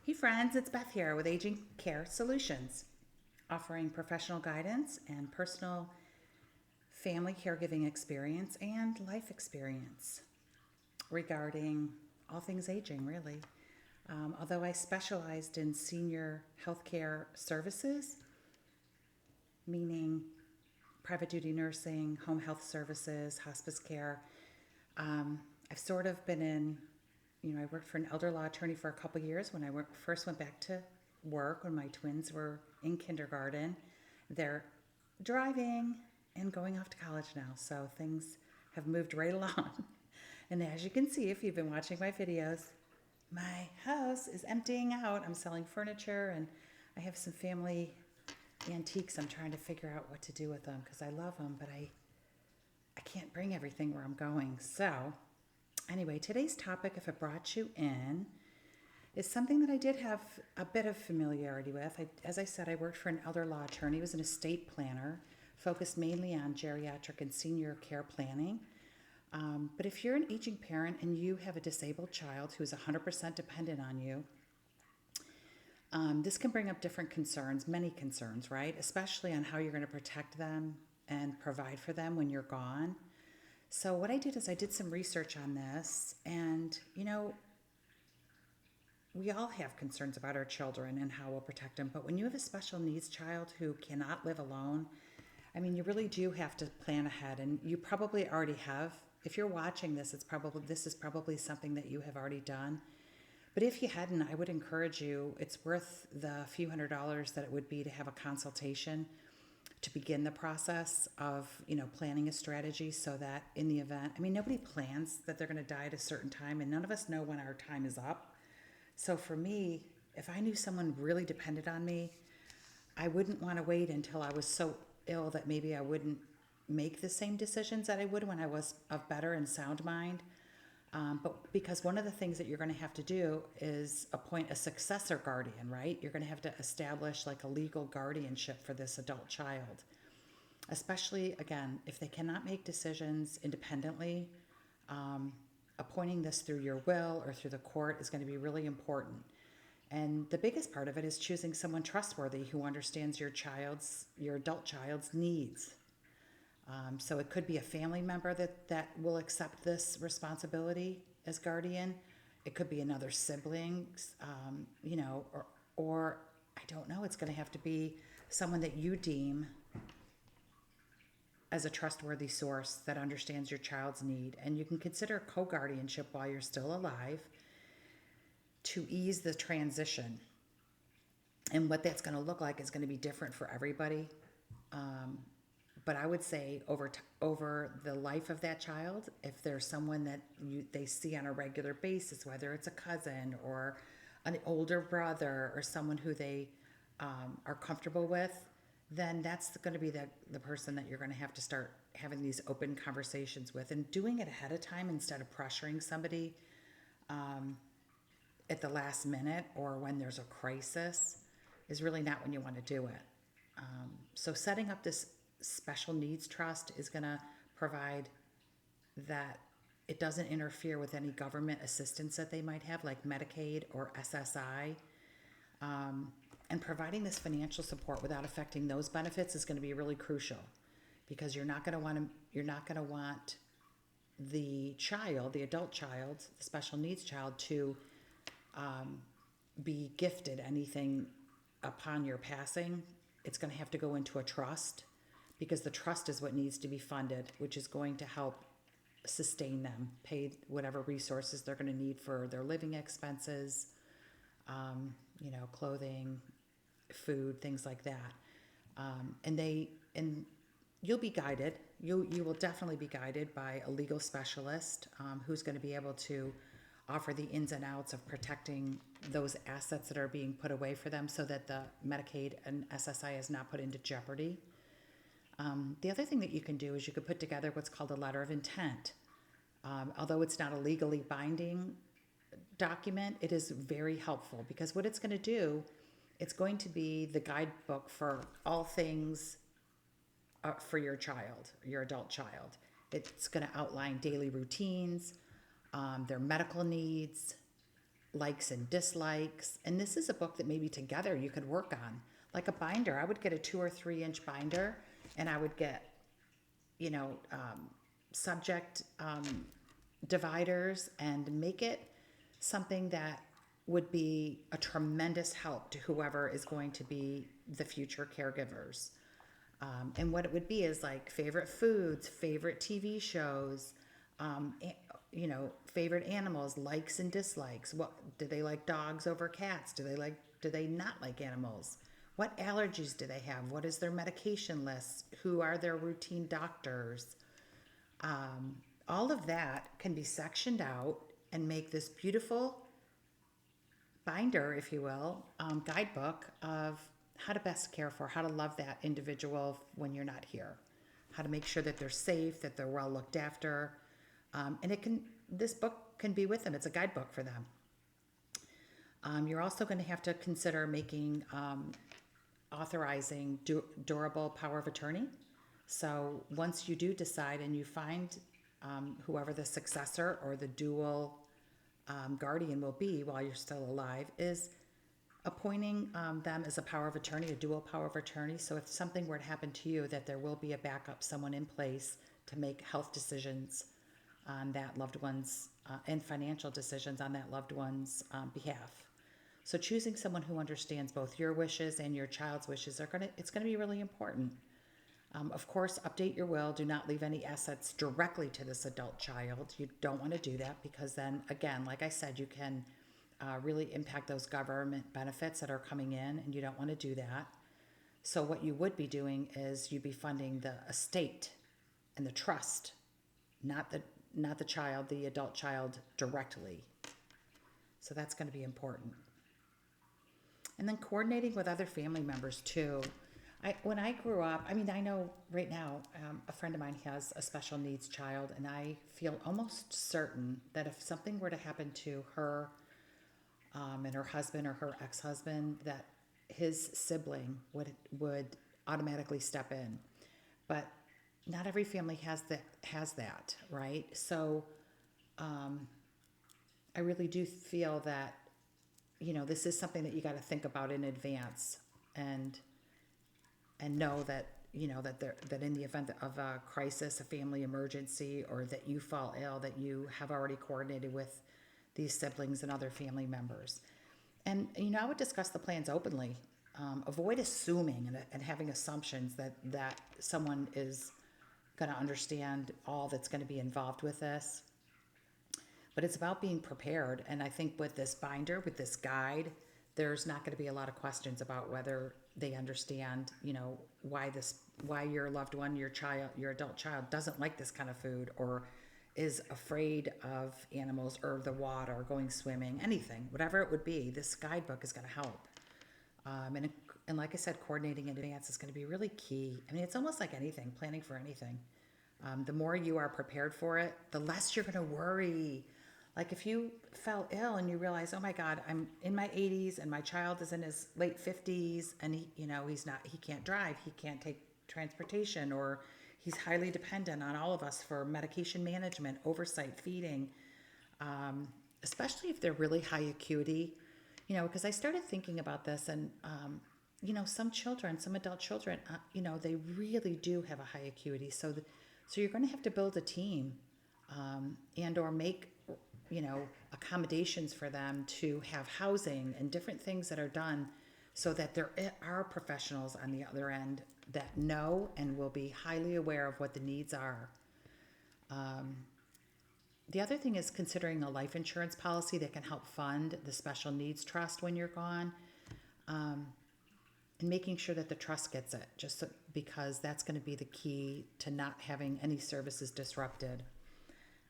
Hey friends, it's Beth here with Aging Care Solutions, offering professional guidance and personal family caregiving experience and life experience regarding all things aging, really. Although I specialized in senior healthcare services, meaning private duty nursing, home health services, hospice care, I've sort of been I worked for an elder law attorney for a couple years when I first went back to work when my twins were in kindergarten. They're driving and going off to college now, so things have moved right along. And as you can see, if you've been watching my videos, my house is emptying out. I'm selling furniture and I have some family antiques. I'm trying to figure out what to do with them because I love them, but I can't bring everything where I'm going. So anyway, today's topic, if it brought you in, is something that I did have a bit of familiarity with. As I said, I worked for an elder law attorney. I was an estate planner, focused mainly on geriatric and senior care planning. But if you're an aging parent and you have a disabled child who is 100% dependent on you, this can bring up different concerns, many concerns, right? Especially on how you're going to protect them and provide for them when you're gone. So what I did is I did some research on this, and we all have concerns about our children and how we'll protect them. But when you have a special needs child who cannot live alone, you really do have to plan ahead, and you probably already have. If you're watching this, this is probably something that you have already done. But if you hadn't, I would encourage you. It's worth the few $100s that it would be to have a consultation to begin the process of, planning a strategy so that in the event, nobody plans that they're going to die at a certain time, and none of us know when our time is up. So for me, if I knew someone really depended on me, I wouldn't want to wait until I was so ill that maybe I wouldn't make the same decisions that I would when I was of better and sound mind. But because one of the things that you're going to have to do is appoint a successor guardian, right? You're going to have to establish like a legal guardianship for this adult child, especially, again, if they cannot make decisions independently. Appointing this through your will or through the court is going to be really important. And the biggest part of it is choosing someone trustworthy who understands your adult child's needs. So it could be a family member that will accept this responsibility as guardian. It could be another sibling, or I don't know. It's going to have to be someone that you deem as a trustworthy source that understands your child's need. And you can consider co-guardianship while you're still alive to ease the transition. And what that's going to look like is going to be different for everybody. But I would say over the life of that child, if there's someone that they see on a regular basis, whether it's a cousin or an older brother or someone who they are comfortable with, then that's going to be the person that you're going to have to start having these open conversations with, and doing it ahead of time instead of pressuring somebody at the last minute or when there's a crisis is really not when you want to do it. So setting up this special needs trust is going to provide that it doesn't interfere with any government assistance that they might have, like Medicaid or SSI. And providing this financial support without affecting those benefits is going to be really crucial, because you're not going to want the child, the adult child, the special needs child, to be gifted anything upon your passing. It's going to have to go into a trust, because the trust is what needs to be funded, which is going to help sustain them, pay whatever resources they're going to need for their living expenses, clothing, food, things like that. And you'll be guided. You will definitely be guided by a legal specialist who's going to be able to offer the ins and outs of protecting those assets that are being put away for them, so that the Medicaid and SSI is not put into jeopardy. The other thing that you can do is you could put together what's called a letter of intent. Although it's not a legally binding document, it is very helpful, because what it's going to do, it's going to be the guidebook for all things for your child, your adult child. It's going to outline daily routines, their medical needs, likes and dislikes. And this is a book that maybe together you could work on. Like a binder, I would get a 2 or 3 inch binder, and I would get, subject dividers, and make it something that would be a tremendous help to whoever is going to be the future caregivers. And what it would be is like favorite foods, favorite TV shows, favorite animals, likes and dislikes. What do they like? Dogs over cats? Do they not like animals? What allergies do they have? What is their medication list? Who are their routine doctors? All of that can be sectioned out and make this beautiful binder, if you will, guidebook of how to best care for, how to love that individual when you're not here, how to make sure that they're safe, that they're well looked after. This book can be with them. It's a guidebook for them. You're also going to have to consider authorizing durable power of attorney. So once you do decide and you find whoever the successor or the dual guardian will be while you're still alive, is appointing them as a power of attorney, a dual power of attorney. So if something were to happen to you, that there will be a backup, someone in place to make health decisions on that loved one's and financial decisions on that loved one's behalf. So choosing someone who understands both your wishes and your child's wishes it's going to be really important. Of course, update your will. Do not leave any assets directly to this adult child. You don't want to do that, because then, again, like I said, you can really impact those government benefits that are coming in, and you don't want to do that. So what you would be doing is you'd be funding the estate and the trust, not the child, the adult child directly. So that's going to be important. And then coordinating with other family members too. When I grew up, I know right now a friend of mine has a special needs child, and I feel almost certain that if something were to happen to her and her husband or her ex-husband, that his sibling would automatically step in. But not every family has that, right? So I really do feel that, this is something that you got to think about in advance, and know that, that in the event of a crisis, a family emergency, or that you fall ill, that you have already coordinated with these siblings and other family members. And, I would discuss the plans openly. Avoid assuming and having assumptions that someone is going to understand all that's going to be involved with this. But it's about being prepared. And I think with this binder, with this guide, there's not going to be a lot of questions about whether they understand, why your loved one, your adult child doesn't like this kind of food, or is afraid of animals or the water, going swimming, anything, whatever it would be. This guidebook is going to help. And like I said, coordinating in advance is going to be really key. It's almost like anything, planning for anything. The more you are prepared for it, the less you're going to worry. Like if you fell ill and you realize, oh my God, I'm in my 80s and my child is in his late 50s, and he can't drive, he can't take transportation, or he's highly dependent on all of us for medication management, oversight, feeding, especially if they're really high acuity, because I started thinking about this, and, some adult children, they really do have a high acuity. So you're going to have to build a team and or make accommodations for them to have housing and different things that are done, so that there are professionals on the other end that know and will be highly aware of what the needs are. The other thing is considering a life insurance policy that can help fund the special needs trust when you're gone, and making sure that the trust gets it, because that's going to be the key to not having any services disrupted.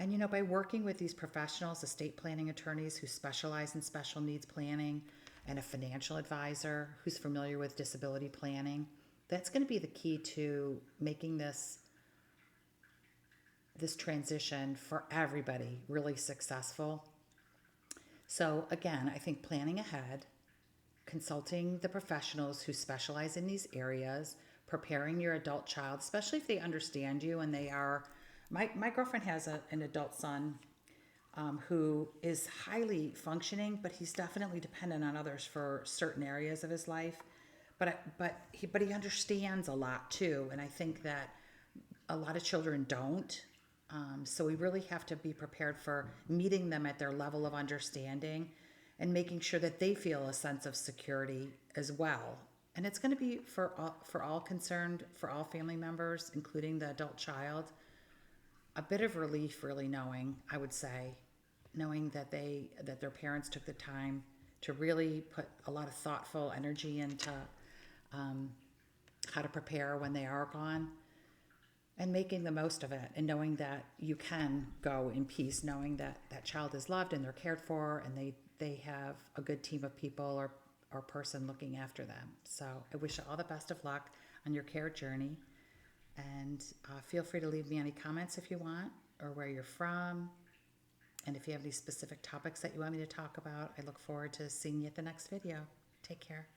And, by working with these professionals, estate planning attorneys who specialize in special needs planning, and a financial advisor who's familiar with disability planning, that's going to be the key to making this transition for everybody really successful. So again, I think planning ahead, consulting the professionals who specialize in these areas, preparing your adult child, especially if they understand you and they are. My girlfriend has an adult son who is highly functioning, but he's definitely dependent on others for certain areas of his life. But he understands a lot too, and I think that a lot of children don't. So we really have to be prepared for meeting them at their level of understanding and making sure that they feel a sense of security as well. And it's going to be for all concerned, for all family members, including the adult child, a bit of relief, really knowing, I would say, knowing that their parents took the time to really put a lot of thoughtful energy into how to prepare when they are gone, and making the most of it, and knowing that you can go in peace, knowing that that child is loved and they're cared for, and they have a good team of people or person looking after them. So I wish you all the best of luck on your care journey, and feel free to leave me any comments if you want, or where you're from, and if you have any specific topics that you want me to talk about. I look forward to seeing you at the next video. Take care.